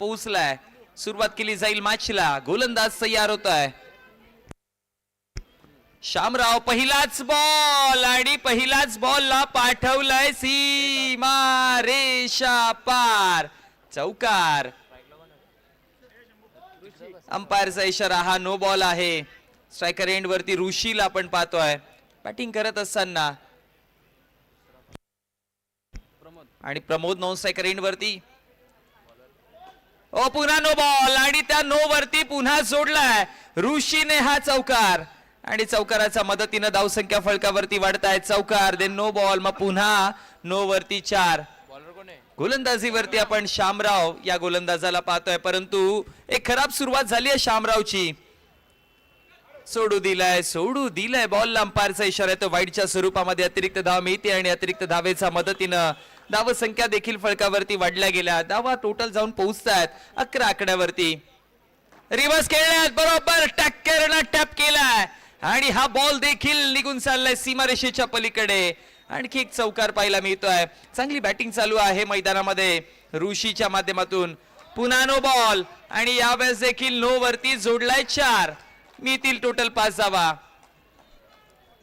पोहोचलाय. सुरुवात केली जाईल मॅचला. गोलंदाज तयार होत आहे. शामराव पहिलाच बॉल आणि पहिलाच बॉलला पाठवलाय सीमा रेषा पार. चौकार. अंपायरचा इशारा. हा नो बॉल आहे. स्ट्रायकर एंड वरती ऋषीला आपण पाहतोय बॅटिंग करत असताना. आणि प्रमोद नॉन स्ट्रायकर एंड वरती. ओ पुन्हा नो बॉल आणि त्या नो वरती पुन्हा जोडलाय ऋषीने हा चौकार. आणि चौकाराच्या मदतीने धावसंख्या फळकावरती वाढताय. चौकार दे नो बॉल. मग पुन्हा नो वरती 4. गोलंदाजीवरती आपण शामराव या गोलंदाजाला पाहतोय. परंतु एक खराब सुरुवात झाली आहे शामरावची. सोडू दिलाय बॉलला. अंपायरचा इशारा येतो. वाईडच्या स्वरूपामध्ये अतिरिक्त धाव मिळते आणि अतिरिक्त धावेच्या मदतीनं धाव संख्या देखील फळकावरती वाढल्या गेल्या. धावा टोटल जाऊन पोहोचतायत 11 आकड्यावरती. रिव्हर्स खेळण्यात बरोबर टक्करनं टॅप केलाय आणि हा बॉल देखील निघून चाललाय सीमारेषेच्या पलीकडे. आणखी एक चौकार पाहायला मिळतोय. चांगली बॅटिंग चालू आहे मैदानामध्ये ऋषीच्या माध्यमातून. पुन्हा नो बॉल आणि यावेळेस देखील नो वरती जोडलाय 4. मिळतील टोटल 5 धावा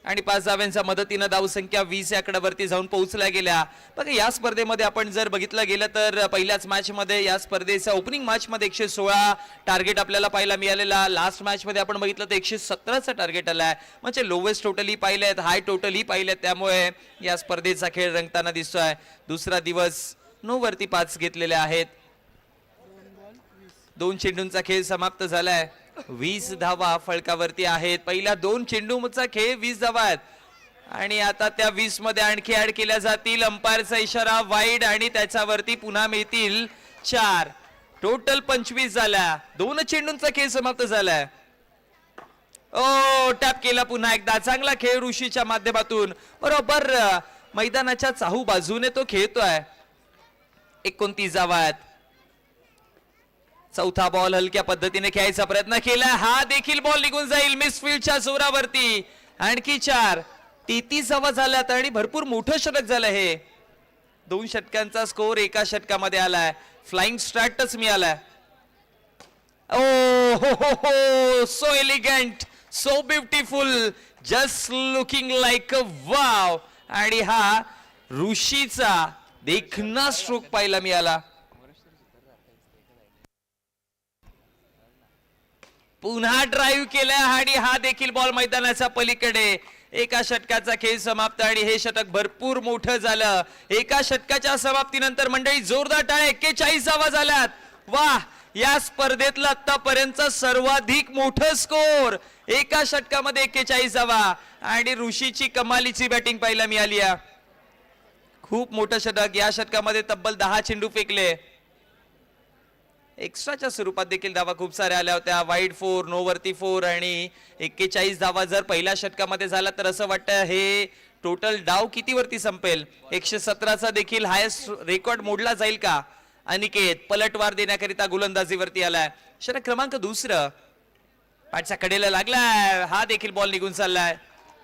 आणि 5 धाव्यांच्या मदतीनं धावसंख्या 20 आकड्यावरती जाऊन पोहोचल्या गेल्या. बघा या स्पर्धेमध्ये आपण जर बघितलं गेलं तर पहिल्याच मॅच मध्ये या स्पर्धेच्या ओपनिंग मॅच मध्ये 116 टार्गेट आपल्याला पाहायला मिळालेला. लास्ट मॅच मध्ये आपण बघितलं तर 117चं टार्गेट आलाय. म्हणजे लोवेस्ट टोटली पाहिलेत, हाय टोटली पाहिलेत. त्यामुळे या स्पर्धेचा खेळ रंगताना दिसतोय. दुसरा दिवस नो वरती 5 घेतलेले आहेत. 2 चेंडूंचा खेळ समाप्त झालाय. 20 धावा फळकावरती आहेत. पहिल्या 2 चेंडूचा खेळ 20 धावा आहेत आणि आता त्या 20 मध्ये आणखी ऍड केल्या जातील. अंपायरचा इशारा वाईड आणि त्याच्यावरती पुन्हा मिळतील 4. टोटल 25 झाल्या. 2 चेंडूंचा खेळ समाप्त झालाय. ओ टॅप केला पुन्हा एकदा. चांगला खेळ ऋषीच्या माध्यमातून. बरोबर मैदानाच्या चाहू बाजूने तो खेळतोय. 29 धावा आहेत. चौथा बॉल हलक्या पद्धतीने खेळायचा प्रयत्न केला. हा देखील बॉल निघून जाईल मिसफील्डच्या जोरावरती. आणखी 4. 33 धावा झाल्यात आणि भरपूर मोठं षटक झालं हे. 2 षटकांचा स्कोर एका षटकामध्ये आलाय. फ्लाइंग स्टार्टच मिळालाय. ओ हो so elegant, so beautiful, just looking like a wow. आणि हा ऋषीचा देखना स्ट्रोक पाहायला मिळाला. पुन्हा ड्राईव्ह केलाय आणि हा देखील बॉल मैदानाच्या पलीकडे. एका षटकाचा खेळ समाप्त आणि हे षटक भरपूर मोठं झालं. एका षटकाच्या समाप्तीनंतर मंडळी जोरदार टाळ्या. 41 धावा झाल्यात. वाह, या स्पर्धेतलं आतापर्यंत सर्वाधिक मोठं स्कोर. एका षटकामध्ये 41 धावा आणि ऋषीची कमालीची बॅटिंग पाहायला मिळाली. खूप मोठं षटक. या षटकामध्ये तब्बल 10 चेंडू फेकले. एक्स्ट्राच्या स्वरूपात देखील धावा खूप साऱ्या आल्या होत्या. वाईड 4, नो वरती 4 आणि 41 धावा जर पहिल्या षटकामध्ये झाला तर असं वाटतं हे टोटल डाव किती वरती संपेल. 117चा देखील हायेस्ट रेकॉर्ड मोडला जाईल का. अनिकेत पलटवार देण्याकरिता गोलंदाजीवरती आलाय. षटक क्रमांक 2. पाठच्या कडेला लागलाय. हा देखील बॉल निघून चाललाय.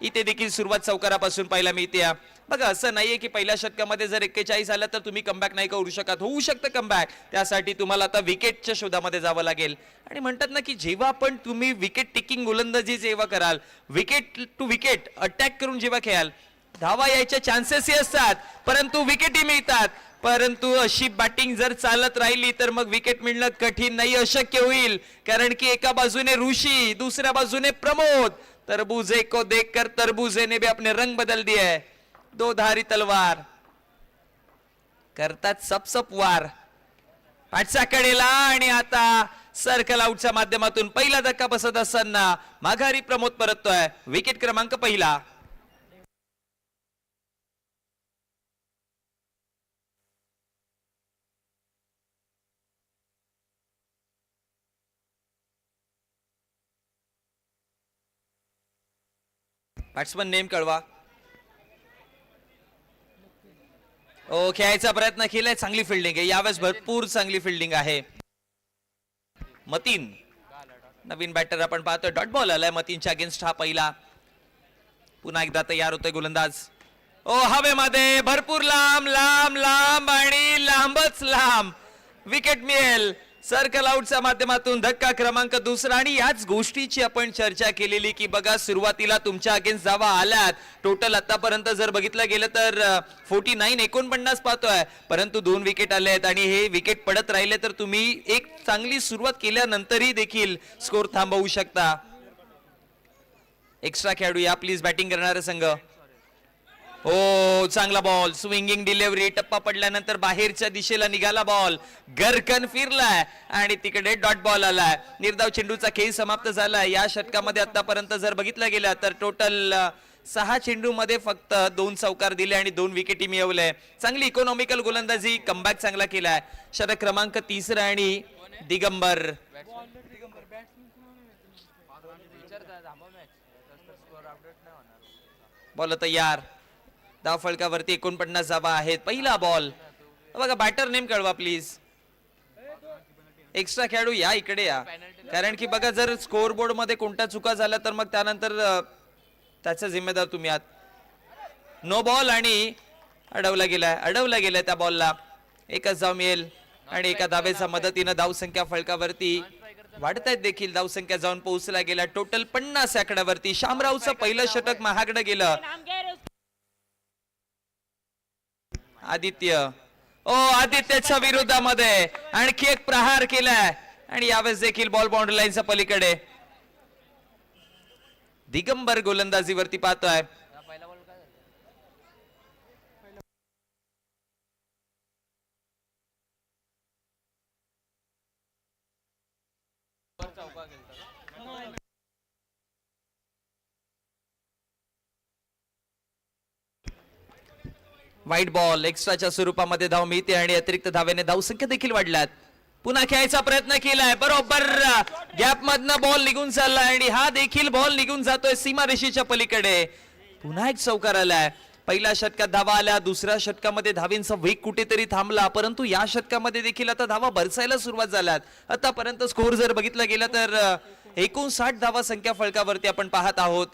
इथे देखील सुरुवात चौकारापासून पाहायला मिळते. बघा असं नाहीये की पहिल्या षटकामध्ये जर 41 आलं तर तुम्ही कमबॅक नाही करू शकत. होऊ शकतं कमबॅक. त्यासाठी तुम्हाला आता विकेटच्या शोधामध्ये जावं लागेल. आणि म्हणतात ना की जेव्हा पण तुम्ही विकेट टेकिंग गोलंदाजी जेव्हा कराल, विकेट टू विकेट अटॅक करून जेव्हा खेळाल, धावा यायच्या चान्सेसही असतात परंतु विकेटही मिळतात. परंतु अशी बॅटिंग जर चालत राहिली तर मग विकेट मिळणं कठीण नाही, अशक्य होईल. कारण की एका बाजूने ऋषी, दुसऱ्या बाजूने प्रमोद. तरबूजे को देखकर तरबूजे ने भी अपने रंग बदल दिए है. 2 धारी तलवार करतात सप वार. पाठच्या कडेला आणि आता सर्कल आउटच्या माध्यमातून पहिला धक्का बसत असताना माघारी प्रमोद परततोय. विकेट क्रमांक 1. बॅट्समन नेम कळवा. ओ खेळायचा प्रयत्न केलाय. चांगली फिल्डिंग आहे यावेळेस. भरपूर चांगली फिल्डिंग आहे. मतीन नवीन बॅटर आपण पाहतोय. डॉट बॉल आलाय मतीनच्या अगेन्स्ट. हा पहिला. पुन्हा एकदा तयार होतोय गोलंदाज. ओ हवेमध्ये भरपूर लांब लांब लांब आणि लांबच लांब. विकेट मिळेल. सर्कल आउटच्या माध्यमातून धक्का क्रमांक दुसरा. आणि याच गोष्टीची आपण चर्चा केलेली की बघा सुरुवातीला तुमच्या अगेन्स्ट धावा आल्यात. टोटल आतापर्यंत जर बघितलं गेलं तर 49 पाहतोय, परंतु 2 विकेट आले आहेत आणि हे विकेट पडत राहिले तर तुम्ही एक चांगली सुरुवात केल्यानंतरही देखील स्कोर थांबवू शकता. एक्स्ट्रा खेळाडू या प्लीज बॅटिंग करणारा संघ. हो चांगला बॉल, स्विंगिंग डिलिव्हरी, टप्पा पडल्यानंतर बाहेरच्या दिशेला निघाला बॉल, गरकन फिरलाय आणि तिकडे डॉट बॉल आलाय. निर्धाव चेंडूचा खेळ समाप्त झालाय. या षटकामध्ये आतापर्यंत जर बघितलं गेलं तर टोटल 6 चेंडू मध्ये फक्त 2 चौकार दिले आणि 2 विकेटी मिळवले. चांगली इकॉनॉमिकल गोलंदाजी, कमबॅक चांगला केलाय. षटक क्रमांक 3 आणि दिगंबर. बॉल तयार, धाव फलकावरती 49 धावा आहेत. पहिला बॉल बघा, बॅटर नेम कळवा प्लीज. एक्स्ट्रा खेळाडू या इकडे या, कारण की बघा जर स्कोर बोर्ड मध्ये कोणत्या चुका झाल्या तर मग त्यानंतर त्याचा जिम्मेदार तुम्ही आहात. नो बॉल आणि अडवला गेलाय त्या बॉलला. एकच धाव मिळेल आणि एका धावेच्या मदतीनं धावसंख्या फलकावरती वाढतायत देखील. धावसंख्या जाऊन पोहोचला गेला टोटल 50 आकड्यावरती. शामरावचं पहिलं षटक महागडं गेलं. आदित्यच्या विरोधामध्ये आणखी एक प्रहार केलाय आणि यावेळेस देखील बॉल बाउंड्री लाईनच्या पलीकडे. दिगंबर गोलंदाजीवरती पाहतोय. व्हाईट बॉल, एक्स्ट्राच्या स्वरूपामध्ये धाव मिळते आणि अतिरिक्त धावेने धावसंख्या देखील वाढल्यात. पुन्हा खेळायचा प्रयत्न केलाय, बरोबर गॅप मधनं बॉल निघून चाललाय आणि हा देखील बॉल निघून जातोय सीमारेषेच्या पलीकडे. पुन्हा एक चौकार आलाय. पहिल्या षटकात धावा आल्या, दुसऱ्या षटकामध्ये धावींचा वेग कुठेतरी थांबला, परंतु या षटकामध्ये देखील आता धावा बरसायला सुरुवात झाल्यात. आतापर्यंत स्कोर जर बघितलं गेलं तर 59 धावा संख्या फलकावरती आपण पाहत आहोत.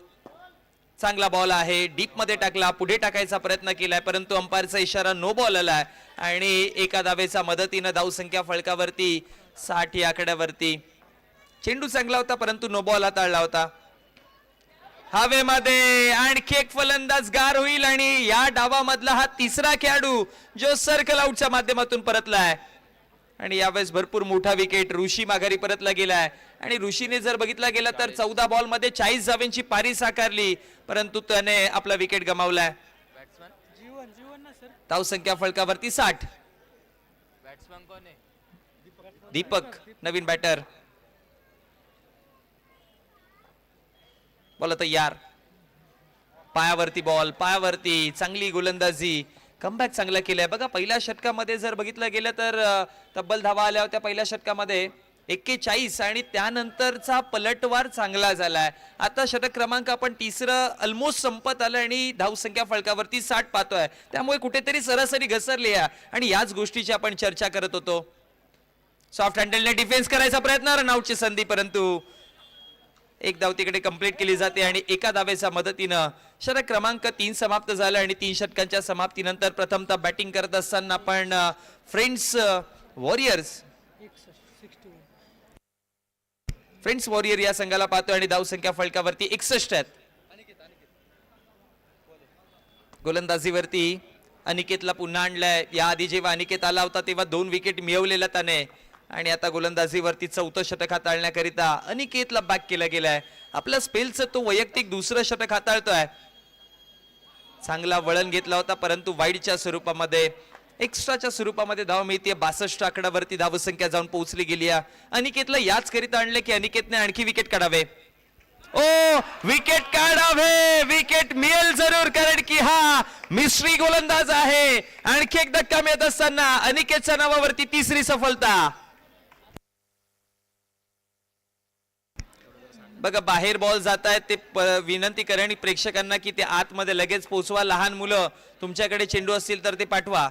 चांगला बॉल आहे, डीप मध्ये टाकला, पुढे टाकायचा प्रयत्न केलाय, परंतु अंपायरचा इशारा नो बॉल आलाय आणि एका धावेच्या मदतीनं धावसंख्या फलकावरती 60 आकड्यावरती. चेंडू चांगला होता परंतु नो बॉल हाताळला होता. हवेमध्ये आणखी एक फलंदाज गार होईल आणि या डावामधला हा तिसरा खेळाडू जो सर्कल आउटच्या माध्यमातून परतलाय आणि यावेळेस भरपूर मोठा विकेट. ऋषी माघारी परतला गेलाय आणि ऋषीने जर बघितला गेला तर 14 बॉल मध्ये 40 धावांची पारी साकारली, परंतु त्याने आपला विकेट गमावलाय. धावसंख्या फलकावरती 60. दीपक नवीन बॅटर. बॉल तयार, पायावरती बॉल, पायावरती चांगली गोलंदाजी, कमबॅक चांगला केलाय. बघा पहिल्या षटकामध्ये जर बघितलं गेलं तर तब्बल धावा आल्या होत्या पहिल्या षटकामध्ये 41 आणि त्यानंतरचा पलटवार चांगला झालाय. आता षटक क्रमांक आपण 3 ऑलमोस्ट संपत आलं आणि धावसंख्या फलकावरती 60 पाहतोय, त्यामुळे कुठेतरी सरासरी घसरली आहे आणि याच गोष्टीची आपण चर्चा करत होतो. सॉफ्ट हँडलने डिफेन्स करायचा प्रयत्न, रनआउटची संधी, परंतु एक धाव तिकडे कंप्लीट केली जाते आणि एका धावेच्या मदतीनं षटक क्रमांक 3 समाप्त झालं आणि 3 षटकांच्या समाप्तीनंतर प्रथमतः बॅटिंग करत असताना आपण फ्रेंड्स वॉरियर या संघाला पाहतोय आणि धावसंख्या फलकावरती 61 आहेत. गोलंदाजीवरती अनिकेतला पुन्हा आणलाय. याआधी जेव्हा अनिकेत आला होता तेव्हा 2 विकेट मिळवलेला त्याने आणि आता गोलंदाजीवरती 4थं षटक हाताळण्याकरिता अनिकेतला बॅक केला गेलाय. आपल्या स्पेलचं तो वैयक्तिक 2रं षटक हाताळतोय. चांगला वळण घेतला होता परंतु वाईडच्या स्वरूपामध्ये, एक्स्ट्राच्या स्वरूपामध्ये धाव मिळते. 62 आकड्यावरती धावसंख्या जाऊन पोहोचली गेली आहे. अनिकेतला याच करिता आणले की अनिकेतने आणखी विकेट काढावे. विकेट काढावे, विकेट मिळेल जरूर, कारण की हा मिस्ट्री गोलंदाज आहे. आणखी एक धक्का मिळत असताना अनिकेतच्या नावावरती 3री सफलता. बघा बाहेर बॉल जात आहेत, ते विनंती करेन प्रेक्षकांना की ते आतमध्ये लगेच पोहोचवा. लहान मुलं तुमच्याकडे चेंडू असतील तर ते पाठवा.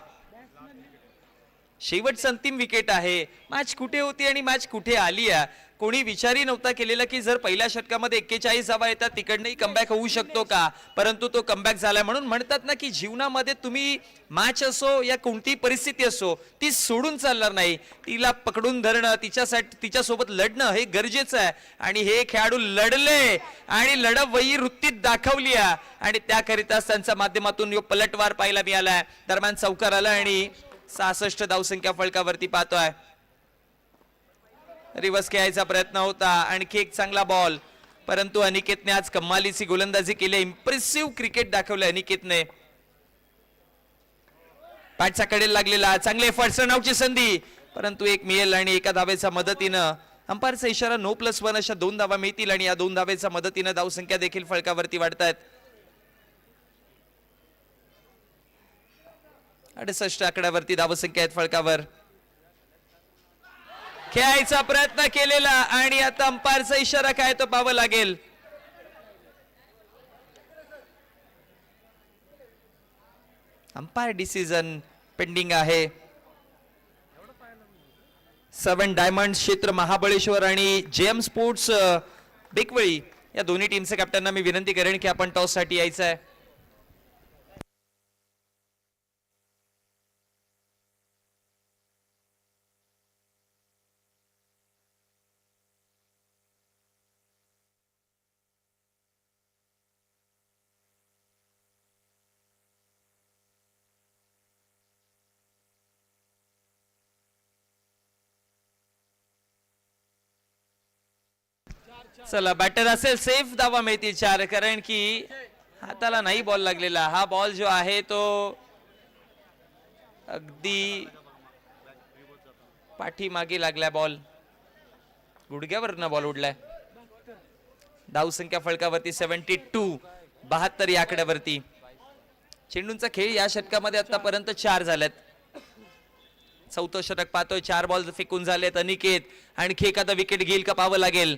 शेवटचं अंतिम विकेट आहे. मॅच कुठे होती आणि मॅच कुठे आली आहे. कोणी विचारही नव्हता केलेला की जर पहिल्या षटकामध्ये 41 धावा येतात तिकडनंही कमबॅक होऊ शकतो का, परंतु तो कमबॅक झाला. म्हणून म्हणतात ना की जीवनामध्ये तुम्ही मॅच असो या कोणती परिस्थिती असो ती सोडून चालणार नाही. तिला पकडून धरणं, तिच्यासोबत लढणं हे गरजेचं आहे. आणि हे खेळाडू लढले आणि लढवयी वृत्तीत दाखवली आहे आणि त्याकरिताच त्यांच्या माध्यमातून पलटवार पाहायला मिळालाय. दरम्यान चौकार आला आणि 66 धावसंख्या फलकावरती पाहतोय. रिवर्स खेळायचा प्रयत्न होता. आणखी एक चांगला बॉल, परंतु अनिकेतने आज कमालीची गोलंदाजी केली. इम्प्रेसिव्ह क्रिकेट दाखवलं अनिकेतने. बॅटचा कडेला लागलेला चांगले एफर्ट्स, रनआउटची संधी, परंतु एक मिळेल आणि एका धावेच्या मदतीनं अंपायरचा इशारा No+1 अशा 2 धावा मिळतील आणि या 2 धावेच्या मदतीनं धावसंख्या देखील फलकावरती वाढतायत. 68 आकड्यावरती धावसंख्या आहेत फलकावर. खेळायचा प्रयत्न केलेला आणि आता अंपायरचा इशारा काय तो पाहावं लागेल. अंपायर डिसिजन पेंडिंग आहे. 7 डायमंड क्षेत्र महाबळेश्वर आणि जेएम स्पोर्ट्स बेकवळी या दोन्ही टीमचे कॅप्टनना मी विनंती करेन की आपण टॉस साठी यायचं आहे. चला बॅटर असेल सेफ धावा मिळतील 4, कारण की हाताला नाही बॉल लागलेला. हा बॉल जो आहे तो अगदी पाठीमागे लागलाय. बॉल गुडघ्यावरनं बॉल उडलाय. धावसंख्या फलकावरती 72, 72 या आकड्यावरती. चेंडूंचा खेळ या षटकामध्ये आतापर्यंत 4 झाल्यात. 4थं षटक पाहतोय. 4 बॉल फेकून झालेत. अनिकेत आणखी एखादा विकेट घेईल का पाहावं लागेल.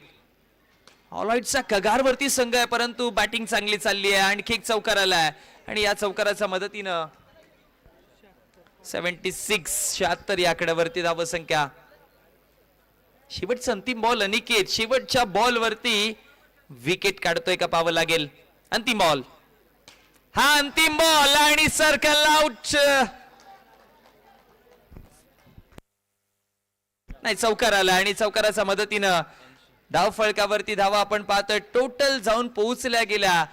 ऑलराईटचा कगारवरती संघ आहे, परंतु बॅटिंग चांगली चालली आहे. आणखी एक चौकार आलाय आणि या चौकाराच्या मदतीनं 76, 76 या आकड्यावरती धावसंख्या. शेवटचा अंतिम बॉल अनिकेत, शेवटच्या बॉल वरती विकेट काढतोय का पाहावं लागेल. अंतिम बॉल, हा अंतिम बॉल आणि सर्कल आउट. नाही, चौकार आला आणि चौकाराच्या मदतीनं धाव फलकावरती धावा आपण पाहतोय टोटल जाऊन पोहोचल्या गेल्या.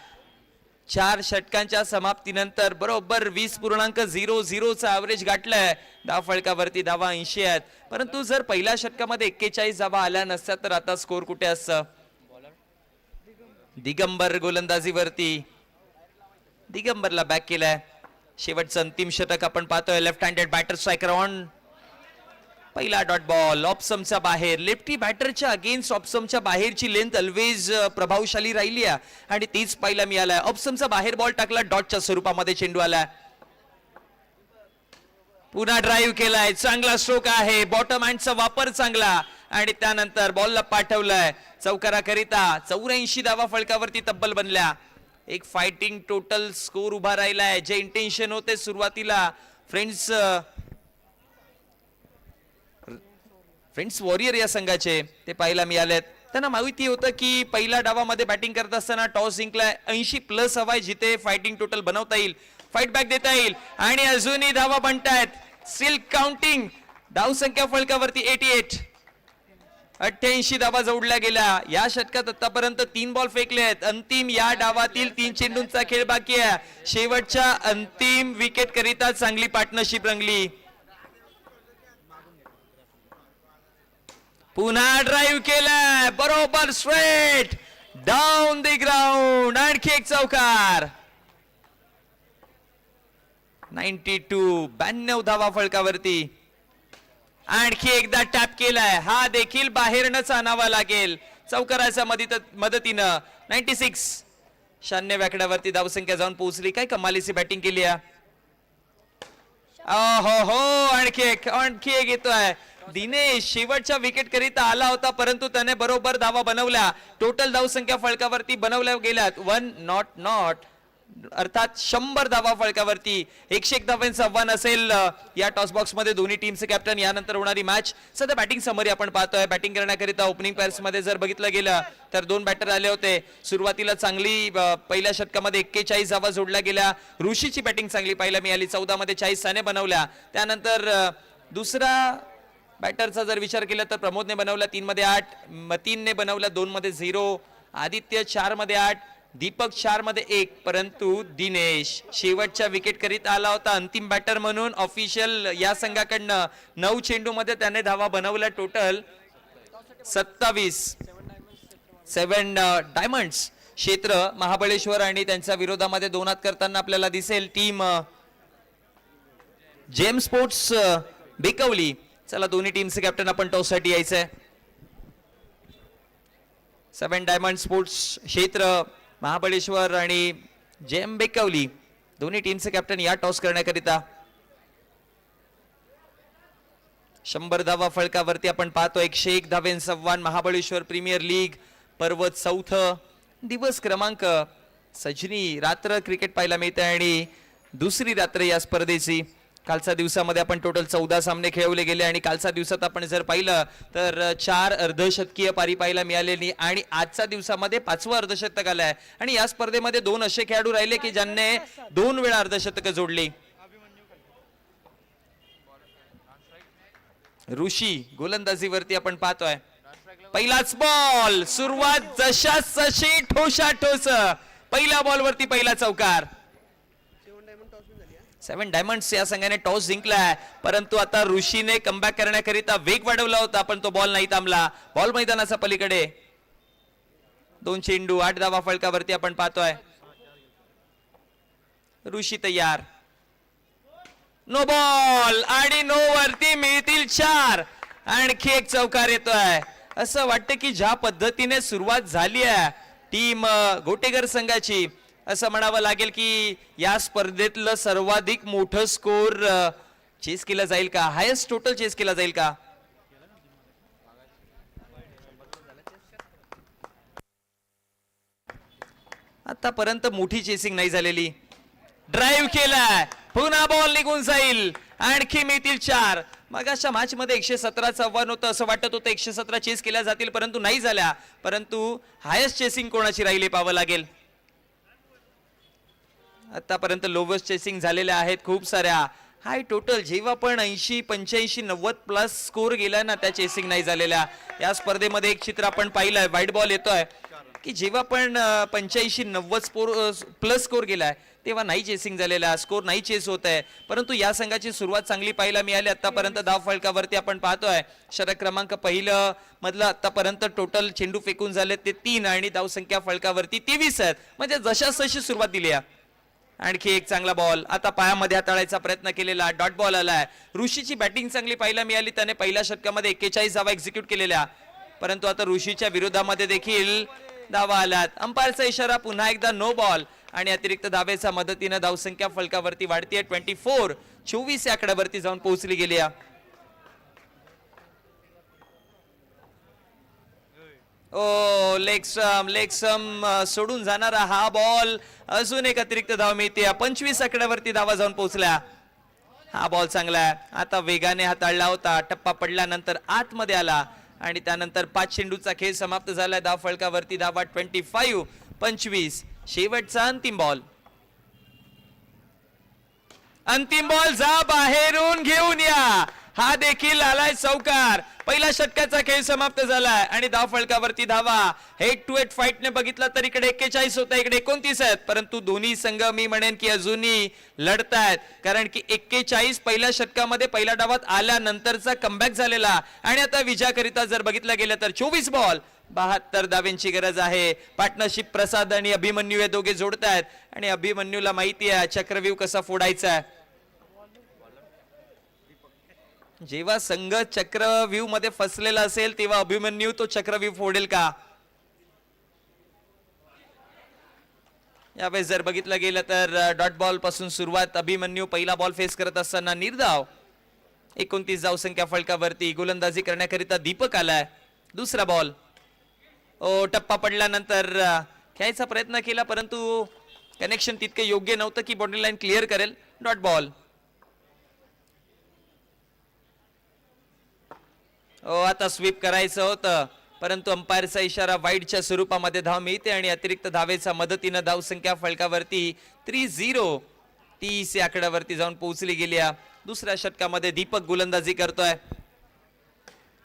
4 षटकांच्या समाप्तीनंतर बरोबर 20.00चा ऍव्हरेज गाठलाय. धाव फलकावरती धावा 80 आहेत, परंतु जर पहिल्या षटकामध्ये 41 धावा आल्या नसत्या तर आता स्कोर कुठे असतं. दिगंबर गोलंदाजीवरती, दिगंबरला बॅक केलाय. शेवटचं अंतिम षटक आपण पाहतोय. Left handed batter striker on. पहिला डॉट बॉल ऑप्समच्या बाहेर. लेफ्टी बॅटरच्या अगेन्स्ट ऑप्समच्या बाहेरची लेंथ ऑलवेज प्रभावशाली राहिली आहे आणि तीच पाहायला मिळालाय. ऑप्समचा बाहेर बॉल टाकला, डॉटच्या स्वरूपामध्ये चेंडू आलाय. पुन्हा ड्राईव्ह केलाय, चांगला स्ट्रोक आहे. बॉटम हँडचा वापर चांगला आणि त्यानंतर बॉलला पाठवलाय चौकाराकरिता. 84 धावा फलकावरती तब्बल बनल्या. एक फायटिंग टोटल स्कोर उभा राहिलाय. जे इंटेन्शन होते सुरुवातीला फ्रेंड्स वॉरियर या संघाचे ते पाहायला मिळालेत. त्यांना माहिती होतं की पहिल्या डावामध्ये बॅटिंग करत असताना टॉस जिंकलाय. 80+ हवाय जिथे फायटिंग टोटल बनवता येईल, फाईट बॅक देता येईल आणि अजूनही धावा बनतायत. Still counting. धावसंख्या फलकावरती 88, 88 धावा जोडल्या गेल्या. या षटकात आतापर्यंत 3 बॉल फेकले आहेत. अंतिम या डावातील 3 चेंडूंचा खेळ बाकी आहे. शेवटच्या अंतिम विकेट करिता चांगली पार्टनरशिप रंगली. पुन्हा ड्राईव्ह केलाय, बरोबर स्ट्रेट डाऊन द ग्राउंड. आणखी एक चौकार. 92, 92 धावा फलकावरती. आणखी एकदा टॅप केलाय, हा देखील बाहेरनच आणावा लागेल चौकाराच्या मदतीनं. 96, 96 आकड्यावरती धावसंख्या जाऊन पोहोचली. काय कमालीची बॅटिंग केली आहे. हो, आणखी एक येतोय. दिनेश शेवटच्या विकेट करिता आला होता, परंतु त्याने बरोबर धावा बनवल्या. टोटल धावसंख्या फलकावरती बनवल्या गेल्यात 1 नॉट अर्थात 100 धावा फलकावरती. 101 धावांचं आव्हान असेल या टॉस बॉक्स मध्ये दोन्ही टीमचे कॅप्टन. यानंतर होणारी मॅच. सध्या बॅटिंग समरी आपण पाहतोय. बॅटिंग करण्याकरिता ओपनिंग पेअर्स मध्ये जर बघितलं गेलं तर 2 बॅटर आले होते. सुरुवातीला चांगली पहिल्या षटकामध्ये 41 धावा जोडल्या गेल्या. ऋषीची बॅटिंग चांगली पाहायला मिळाली. 14 मध्ये 40 साने बनवल्या. त्यानंतर दुसरा बॅटरचा जर विचार केला तर प्रमोदने बनवला 3 मध्ये 8, मतीनने बनवला 2 मध्ये 0, आदित्य 4 मध्ये 8, दीपक 4 मध्ये 1. परंतु दिनेश शेवटच्या विकेट करीता आला होता अंतिम बॅटर म्हणून. ऑफिशियल या संघाकडनं 9 चेंडू मध्ये त्याने धावा बनवल्या. टोटल 27. 7 डायमंड्स क्षेत्र महाबळेश्वर आणि त्यांच्या विरोधामध्ये 2 हात करताना आपल्याला दिसेल टीम जेम स्पोर्ट्स बेकवली. चला दोन्ही टीमचे कॅप्टन आपण टॉस साठी यायचंय. 7 डायमंड स्पोर्ट्स क्षेत्र महाबळेश्वर आणि जेम बेकवली दोन्ही टीमचे कॅप्टन या टॉस करण्याकरिता. 100 धावा फलकावरती आपण पाहतो. 101 धावेंचं आव्हान. महाबळेश्वर प्रीमियर लीग पर्वत 4 दिवस क्रमांक. सजनी रात्र क्रिकेट पाहायला मिळते आणि दुसरी रात्र या स्पर्धेची. कालच्या दिवसामध्ये आपण टोटल 14 सामने खेळवले गेले आणि कालच्या दिवसात आपण जर पाहिलं तर 4 अर्धशतकीय पारी पाहायला मिळालेली आणि आजच्या दिवसामध्ये 5वं अर्धशतक आलंय. आणि या स्पर्धेमध्ये 2 असे खेळाडू राहिले की ज्यांनी 2 वेळा अर्धशतक जोडली. ऋषी गोलंदाजीवरती आपण पाहतोय. पहिलाच बॉल. सुरुवात जशास तशी ठोसा ठोस. पहिल्या बॉलवरती पहिला चौकार. 7 डायमंड्स या संघाने टॉस जिंकलाय. परंतु आता ऋषीने कमबॅक करण्याकरिता वेग वाढवला होता पण तो बॉल नाही थांबला. बॉल मैदानाच्या पलीकडे. 2 चेंडू 8 धावा फलकावरती आपण पाहतोय. ऋषी तयार. नो बॉल आणि नो वरती मिळतील 4. आणखी एक चौकार येतोय. असं वाटतं की ज्या पद्धतीने सुरुवात झाली आहे टीम गोटेगर संघाची असं म्हणावं लागेल की या स्पर्धेतलं सर्वाधिक मोठं स्कोर चेस केला जाईल का. हायेस्ट टोटल चेस केला जाईल का. आतापर्यंत मोठी चेसिंग नाही झालेली. ड्राईव्ह केलाय. पुन्हा बॉल निघून जाईल. आणखी मिळतील 4. मग अशा मॅच मध्ये 117चं आव्हान होतं. असं वाटत होतं 117 चेस केल्या जातील परंतु नाही झाल्या. परंतु हायेस्ट चेसिंग कोणाची राहिली पाहावं लागेल. आतापर्यंत लोवेस्ट चेसिंग झालेल्या आहेत खूप साऱ्या. हाय टोटल जेव्हा पण 80 85 90 प्लस स्कोर गेला ना त्या चेसिंग नाही झालेल्या. या स्पर्धेमध्ये एक चित्र आपण पाहिलंय. व्हाईट बॉल येतोय की जेव्हा पण 85 90 प्लस स्कोर गेलाय तेव्हा नाही चेसिंग झालेला. स्कोर नाही चेस होत आहे. परंतु या संघाची सुरुवात चांगली पाहायला मिळाली. आतापर्यंत धाव फलकावरती आपण पाहतोय षटक क्रमांक पहिलं मधलं आतापर्यंत टोटल चेंडू फेकून झाले ते 3 आणि धाव संख्या फलकावरती 23 आहेत. म्हणजे जशास तशी सुरुवात दिली आहे. आणखी एक चांगला बॉल. आता पायामध्ये हाताळायचा प्रयत्न केलेला. डॉट बॉल आलाय. ऋषीची बॅटिंग चांगली पाहायला मिळाली. त्याने पहिल्या षटकामध्ये 41 धावा एक्झिक्यूट केलेल्या. परंतु आता ऋषीच्या विरोधामध्ये देखील धावा आल्यात. अंपायरचा इशारा. पुन्हा एकदा नो बॉल आणि अतिरिक्त धावेच्या मदतीने धावसंख्या फलकावरती वाढतीये. 24 24 या आकड्यावरती जाऊन पोहोचली गेली आहे. ओ लेग सम सोडून जाणारा हा बॉल. अजून एक अतिरिक्त धाव मिळते. 25 आकड्यावरती धावा जाऊन पोहोचल्या. हा बॉल चांगला आहे. आता वेगाने हाताळला होता. टप्पा पडल्यानंतर आतमध्ये आला आणि त्यानंतर 5 चेंडूचा खेळ समाप्त झाला. धाव फलकावरती धावा 25 25. शेवटचा अंतिम बॉल. अंतिम बॉल. जा बाहेरून घेऊन या. हा देखील आलाय चौकार. पहिल्या षटकाचा खेळ समाप्त झालाय आणि धाव फलकावरती धावा. हेड टू हेड फाईटने बघितलं तर इकडे 41 होता इकडे 29 आहेत. परंतु दोन्ही संघ मी म्हणेन की अजूनही लढतायत. कारण की 41 पहिल्या षटकामध्ये पहिल्या डावात आल्यानंतरचा कमबॅक झालेला आणि आता विजयाकरिता जर बघितलं गेलं तर 24 बॉल 72 धाव्यांची गरज आहे. पार्टनरशिप प्रसाद आणि अभिमन्यू हे दोघे जोडतायत आणि अभिमन्यूला माहिती आहे चक्रव्यूह कसा फोडायचा आहे. जेव्हा संघ चक्रव्यूह मध्ये फसलेला असेल तेव्हा अभिमन्यू तो चक्रव्यूह फोडेल का. यावेळेस जर बघितलं गेलं तर डॉट बॉल पासून सुरुवात. अभिमन्यू पहिला बॉल फेस करत असताना निर्धाव. 29 धाव संख्या फलकावरती. गोलंदाजी करण्याकरिता दीपक आलाय. दुसरा बॉल. टप्पा पडल्यानंतर खेळायचा प्रयत्न केला परंतु कनेक्शन तितके योग्य नव्हतं की बाउंड्री लाईन क्लिअर करेल. Dot ball. आता स्वीप करायचं होतं परंतु अंपायरचा इशारा वाईडच्या स्वरूपामध्ये धाव मिळते आणि अतिरिक्त धावेचा मदतीनं धावसंख्या फलकावरती 3-0 30 या आकड्यावरती जाऊन पोहोचली गेली. दुसऱ्या षटकामध्ये दीपक गोलंदाजी करतोय.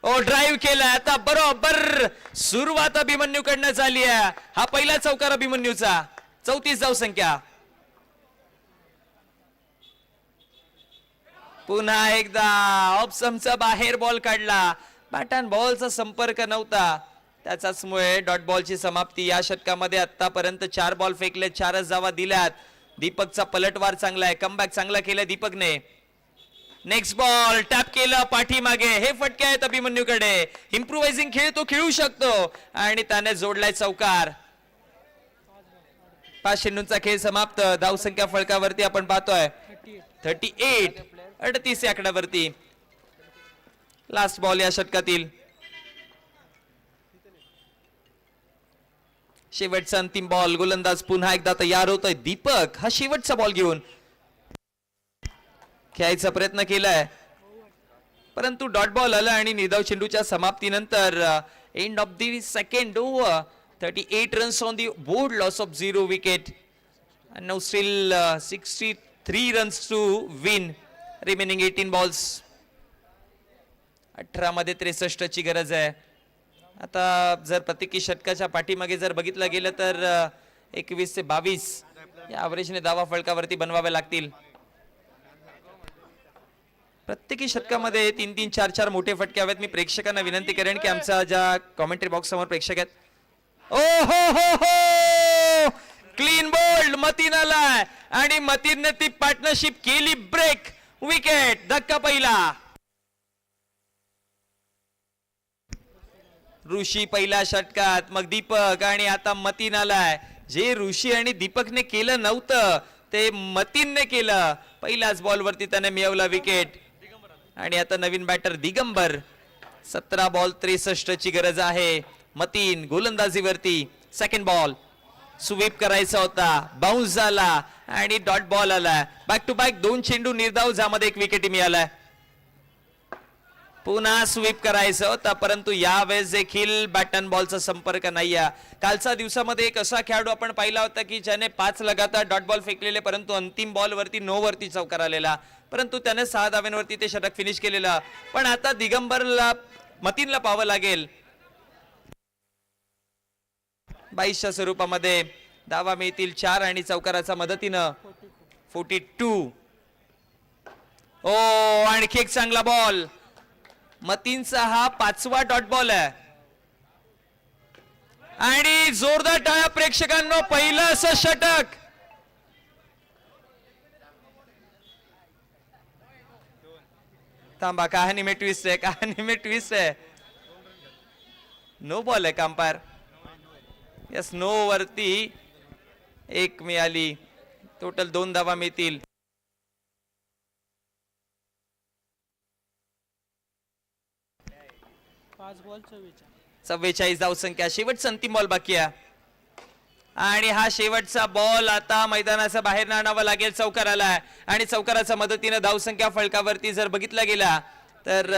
ड्राईव्ह केलाय आता बरोबर सुरुवात अभिमन्यूकडनं झाली आहे. हा पहिला चौकार अभिमन्यूचा. 34 धावसंख्या. पुन्हा एकदा ऑप्शनचा बाहेर बॉल काढला. बॅट अँड बॉलचा संपर्क नव्हता त्याचाचमुळे डॉट बॉलची समाप्ती. या षटकामध्ये आतापर्यंत 4 बॉल फेकले, 4च धावा दिल्यात. दीपकचा पलटवार चांगला आहे, कमबॅक चांगला केला दीपकने. नेक्स्ट बॉल टॅप केलं पाठीमागे. हे फटके आहेत अभिमन्यूकडे. इम्प्रोवायझिंग खेळ तो खेळू शकतो आणि त्याने जोडलाय चौकार. 5 चेंडूंचा खेळ समाप्त. धावसंख्या फलकावरती आपण पाहतोय 38 38 या आकड्यावरती. लास्ट बॉल या षटकातील. शेवटचा अंतिम बॉल. गोलंदाज पुन्हा एकदा तयार होतोय दीपक. हा शेवटचा बॉल घेऊन खेळायचा प्रयत्न केलाय परंतु डॉट बॉल आला आणि निर्धाव चेंडूच्या समाप्तीनंतर end of the second over 38 runs on the board, loss of 0 wicket and now still 63 runs to win. Remaining 18 balls. 18 मध्ये 63 ची गरज आहे. आता जर प्रत्येकी षटकाच्या पाठीमागे जर बघितलं गेलं तर 21 ते 22 या ॲव्हरेजने धावा फलकावरती बनवाव्या लागतील. प्रत्येकी षटकामध्ये 3-3 4-4 मोठे फटके हवेत. मी प्रेक्षकांना विनंती करेन की आमच्या ज्या कॉमेंट्री बॉक्स समोर प्रेक्षक आहेत. ओ हो हो हो क्लीन बोल्ड मतीन आलाय आणि मतीनने ती पार्टनरशिप केली ब्रेक. विकेट. धक्का पहिला. ऋषी पहिल्या षटकात, मग दीपक आणि आता मतीन आलाय. जे ऋषी आणि दीपकने केलं नव्हतं ते मतीनने केलं. पहिल्याच बॉलवरती त्याने मिळवला विकेट आणि आता नवीन बॅटर दिगंबर. 17 बॉल 63 ची गरज आहे. मतीन गोलंदाजीवरती. सेकंड बॉल स्वीप करायचा होता, बाउन्स झाला आणि डॉट बॉल आला. बॅक टू बॅक 2 चेंडू निर्धाव, ज्यामध्ये 1 विकेट मिळालाय. पुन्हा स्वीप करायचं होता परंतु यावेळेस देखील बॅट अँड बॉलचा संपर्क नाहीये. कालच्या दिवसामध्ये एक असा खेळाडू आपण पाहिला होता की ज्याने 5 लगातार डॉट बॉल फेकलेले परंतु अंतिम बॉल वरती 9 वरती चौकार आलेला परंतु त्याने 6 धाव्यांवरती ते षटक फिनिश केलेलं. पण आता दिगंबरला मतीनला पाहावं लागेल. 22च्या स्वरूपामध्ये धावा मिळतील 4 आणि चौकाराच्या मदतीनं 42. आणखी एक चांगला बॉल. मतीनचा हा 5वा डॉट बॉल आहे आणि जोरदार टाळ्या प्रेक्षकांनो. पहिलं असं षटक. थांबा, कहाणी में ट्विस्ट आहे, कहाणी में ट्विस्ट आहे. नो बॉल आहे का अंपायर? यस, नो वरती 1 मिळाली. टोटल 2 धावा मिळतील. बॉल 44 धावसंख्या. शेवटचा अंतिम बॉल बाकी आहे आणि हा शेवटचा बॉल आता मैदानाच्या बाहेर आणावा लागेल. चौकाराला आणि चौकाराच्या मदतीने धावसंख्या फलकावरती जर बघितला गेला तर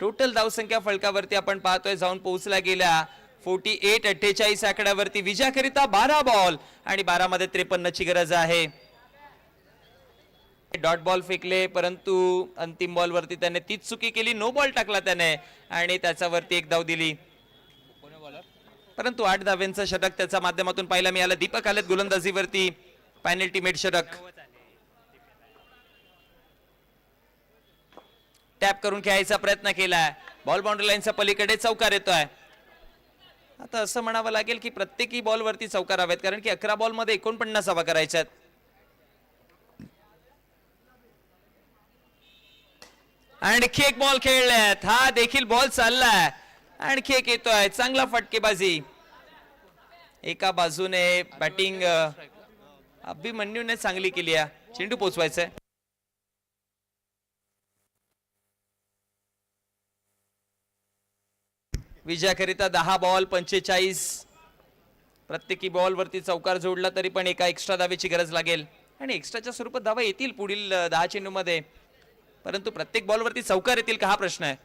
टोटल धावसंख्या फलकावरती आपण पाहतोय जाऊन पोहोचला गेला 48-48 आकड्यावरती. विजयाकरिता 12 बॉल आणि 12 मध्ये 53 ची गरज आहे. डॉट बॉल फेकले परंतु अंतिम बॉल वरती त्याने तीच चुकी केली. नो बॉल टाकला त्याने आणि त्याच्यावरती 1 धाव दिली परंतु 8 धाव्यांचं षटक त्याच्या माध्यमातून पाहायला मिळालं. दीपक आलेत गोलंदाजीवरती. फायनल टीमेट षटक. टॅप करून खेळायचा प्रयत्न केलाय. बॉल बाउंड्री लाईनच्या पलीकडे चौकार येतोय. आता असं म्हणावं लागेल की प्रत्येकी बॉल वरती चौकार हवेत कारण की 11 बॉल मध्ये 49 धावा करायच्यात. आणखी एक बॉल खेळल्यात. हा देखील बॉल चाललाय. आणखी एक येतोय. चांगला फटकेबाजी. एका बाजूने बॅटिंग अभिमन्यूने चांगली केली आहे. चेंडू पोचवायचंय. विजयाकरिता 10 बॉल 45. प्रत्येकी बॉलवरती चौकार जोडला तरी पण एका एक्स्ट्रा धावेची गरज लागेल आणि एक्स्ट्राच्या स्वरूपात धावा येतील पुढील 10 चेंडूमध्ये, परंतु प्रत्येक बॉलवरती चौकार येतील का हा प्रश्न आहे.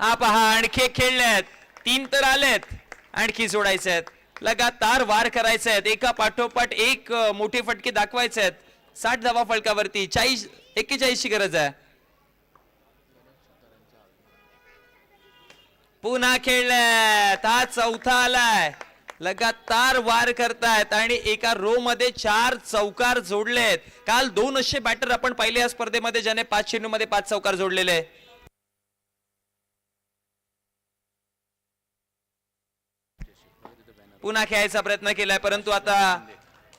हा पहा आणखी खेळलेत, 3 तर आलेत, आणखी जोडायचे आहेत, लगातार वार करायचे आहेत, एका पाठोपाठ एक मोठे फटके दाखवायचे आहेत. 60 धावा फलकावरती, 41 ची गरज आहे. पुन्हा खेळल्यात, हा चौथा आलाय, लगातार वार करतायत आणि एका रो मध्ये 4 चौकार जोडलेत. काल 2 असे बॅटर आपण पाहिले या स्पर्धेमध्ये ज्याने 5 चेंडू मध्ये 5 चौकार जोडलेले. पुन्हा खेळायचा प्रयत्न केलाय, परंतु आता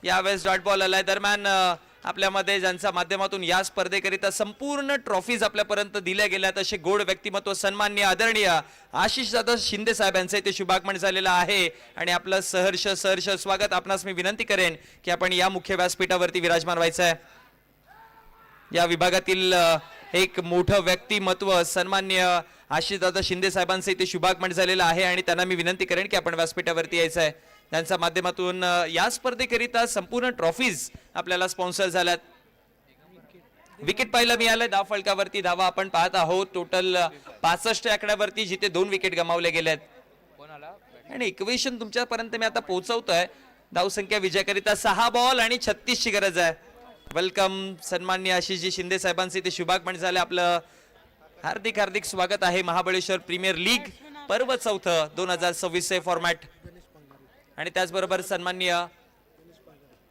यावेळेस डॉट बॉल आलाय. दरम्यान आपल्यामध्ये ज्यांच्या माध्यमातून या स्पर्धेकरिता संपूर्ण ट्रॉफीज आपल्यापर्यंत दिल्या गेल्यात असे गोड व्यक्तिमत्व सन्माननीय आदरणीय आशिष दादा शिंदे साहेब यांचे इथे शुभागमन झालेलं आहे आणि आपलं सहर्ष स्वागत. आपणास मी विनंती करेन की आपण या मुख्य व्यासपीठावरती विराजमान व्हायचं आहे. या विभागातील एक मोठं व्यक्तिमत्व सन्माननीय आशिष दादा शिंदे साहेबांचे इथे शुभागमन झालेलं आहे आणि त्यांना मी विनंती करेन की आपण व्यासपीठावरती यायचं आहे. त्यांच्या माध्यमातून या स्पर्धेकरिता संपूर्ण ट्रॉफीज आपल्याला स्पॉन्सर झाल्यात. विकेट पाहायला मिळालं धाव फलकावरती, धावा आपण पाहत आहोत टोटल 65 आकड्यावरती, जिथे 2 विकेट गमावले गेलेत आणि इक्वेशन तुमच्यापर्यंत मी आता पोहोचवतोय. धावसंख्या विजयाकरिता 6 बॉल आणि 36 ची गरज आहे. वेलकम सन्माननीय आशिषजी शिंदे साहेबांचे इथे शुभागमन झाले. आपलं हार्दिक स्वागत आहे. महाबळेश्वर प्रीमियर लीग पर्व 4 2026 चे फॉर्मॅट आणि त्याचबरोबर सन्माननीय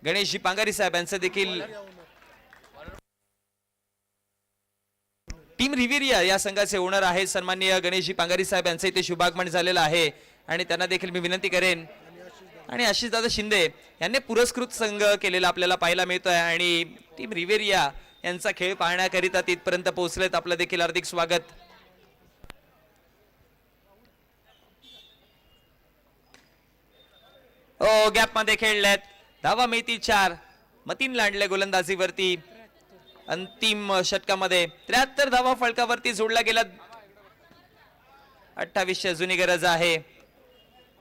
गणेशजी पांगारी साहेब यांचं देखील टीम रिव्हिरिया या संघाचे ओनर आहे सन्माननीय गणेशजी पांगारी साहेब यांचं इथे शुभागमन झालेलं आहे आणि त्यांना देखील मी विनंती करेन. आणि आशिष दादा शिंदे यांनी पुरस्कृत संघ केलेला आपल्याला पाहायला मिळतोय आणि टीम रिव्हिरिया यांचा खेळ पाहण्याकरिता तिथपर्यंत पोहोचलेत. आपलं देखील हार्दिक स्वागत. गॅप मध्ये खेळलेत, धावा मिळतील 4. मतीन लांडले गोलंदाजीवरती अंतिम षटकामध्ये 73 धावा फलकावरती जोडला गेला. 28 जुनी गरज आहे.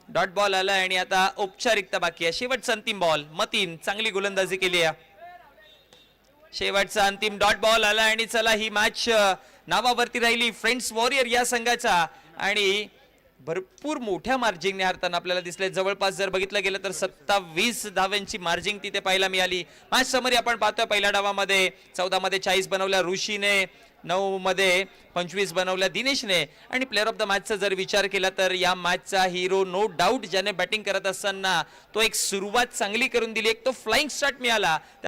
डॉट बॉल आला आणि आता औपचारिकता बाकी आहे. शेवटचा अंतिम बॉल, मतीन चांगली गोलंदाजी केली आहे. शेवटचा अंतिम डॉट बॉल आला आणि चला ही मॅच नावावरती राहिली फ्रेंड्स वॉरियर या संघाचा आणि भरपूर मोठ्या मार्जिंगने हरताना आपल्याला दिसले. जवळपास जर बघितलं गेलं तर 27 धाव्यांची मार्जिंग तिथे पाहायला मिळाली. मॅच समरी आपण पाहतोय. पहिल्या डावामध्ये 14 मध्ये 40 बनवल्या ऋषीने, 9 मध्ये 25 बनवल्या दिनेशने आणि प्लेअर ऑफ द मॅचचा जर विचार केला तर या मॅचचा हिरो नो डाऊट ज्याने बॅटिंग करत असताना तो एक सुरुवात चांगली करून दिली, एक तो फ्लाइंग स्टार्ट मिळाला.